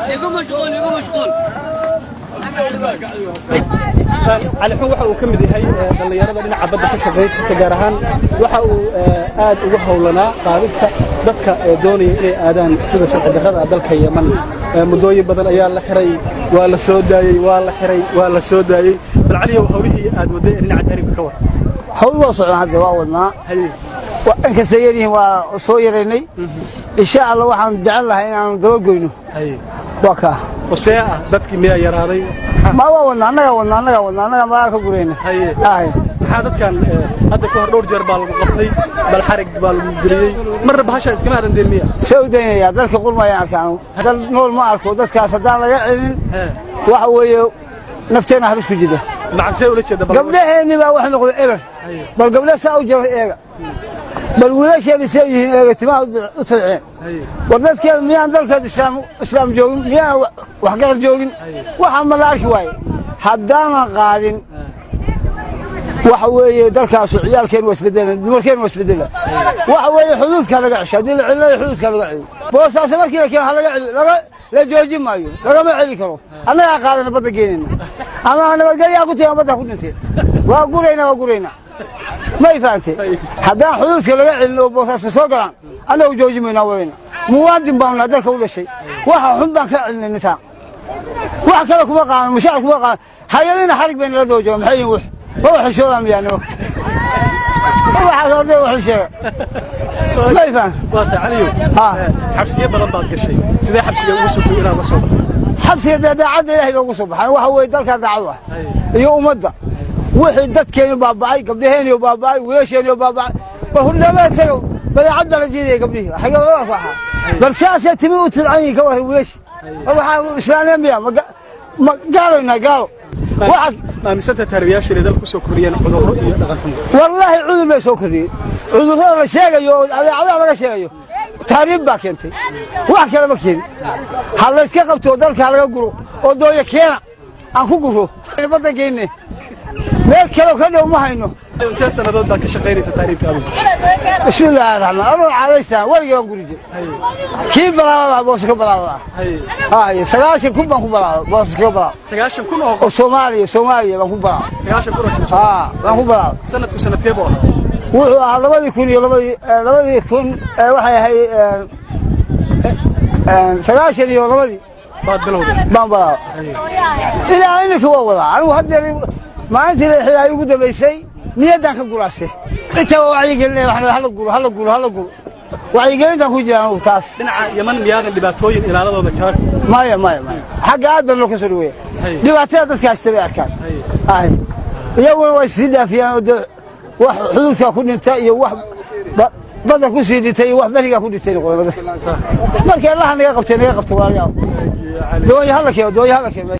يقوم مشغول على حين waxa uu ka mid yahay dhalinyarada dhinaca badda ka shaqeeya gaar ahaan waxa uu aad ugu howlanaa qaadista dadka doonaya inay aadaan sida sharci darrada dalka Yemen mudooyin badan ayaa la xiray waa la soo daayay bal cali hawlihii aad waday dhinaca taariikhda ka war hawl waa socdaan hadda waa wadnaa in ka sayiriin waa soo yareynay insha Allah waxaan jecel lahay inaan daba goyno waka وسيا dadkii miya yaraaday ma wadna anaga ma ka gureyna maxaa dadkan hadda ka hor dhowr jeer baa lagu qabtay bal xarig baa lagu diriyay marna bahasha iska maadan deelmiya Saudaniya dalka qulmaya arkaan dal nool ma arko dadkaas hadaan laga celin waxa weeye nafteena halis ku jida macaan ula jeeda gabdhaheeni baa wax noqday eber bal gabdhaha saa u jiro eega bal wiilasha bisayeen eega timaa u tadceen wadadkeen miyaan dalka islaam joogin miyaan wax gaar joogin waxa ma la arki waaye haddaan qaadin waxa weeye dalkaas ciyaalkeen waa isbedelaan dumarkeen waa isbedelaan waxa weeye xuduudka laga cishaa dil cilada xuduudka laga celiyo boosaas markii la keen la joojin maayo lagama celi karo anaga qaadana badda geenayna ama nabadgelyo ku tiyaa badda ku dhintay waa gureyna ma ifaantay haddaan xuduudka laga celino boosaas soo galaan anagu joojimayna wayna muwaadin baan dalka u dhashay waxa xun baan ka celinay inta wax kale kuma qaadan mushaar kuma qaadan hay'adina xarig been la doojo maxay wax waxa shoodan yaano waxa hore waxa sheeg ma ifaan waa tacaliyo xabsiye badan baad gashay sidee xabsiga ugu soo ilaa la soo xabsiga daacadda ilaahay ugu soo baxay waxa way dalka daacad iyo ummadda wixii dadkeenu baabacay gabdhaheenu baabacay weesheenu baabacay bahulama tago badeecada la jeeday gabdhihi xaga waa faxa bal siyaasad timi u tidcani ka war weesh waxa islaamiya ma gaalo واحد ما مسنت تربياش اللي دلكو سو كوريان cudurro iyo dhaqan xun wallahi cudur ma soo kordhiyay cudurrada la sheegayo adeecadaha laga sheegayo taariikh baa keentay wax kale ma keenin hal la iska qabto dalka laga guro oo dooya keena aan ku guro badda geeyne meel kale ka dhow ma hayno inta sanadood baa ka shaqeynaysa taariikhda bismillaahir rahmaanir rahiim calaysta wariga gurije kii balaa boos ka balaa sagaashan kun baan ku balaa boos ka balaa 90 kun oo Soomaaliya baan ku balaa 90 kun baan ku balaa sanadkee boo wuxuu ahaa 2000 waxay ahay 92 baad bilowday baan balaa ilaa inta waa wada anigu hadda maalintii la xilay ugu dambeysay niyadan ka guraasay inta wacyi gelinay waxna hala guro wacyigelinta ku jiraan oo taas dhinaca Yemen miyaadan dhibaatooyin ilaaladooda kala maya xagga aad loo ka soo dhaweeyay dhibaatada dadkaas tabi arkaan iyaguna way sii dhaafiyaan wax xuduudka ku dhintay iyo wax badda ku sii dhintay iyo wax bariga ku dhintay qodobada markii Allah naga qabtay waa dooyaha la keenay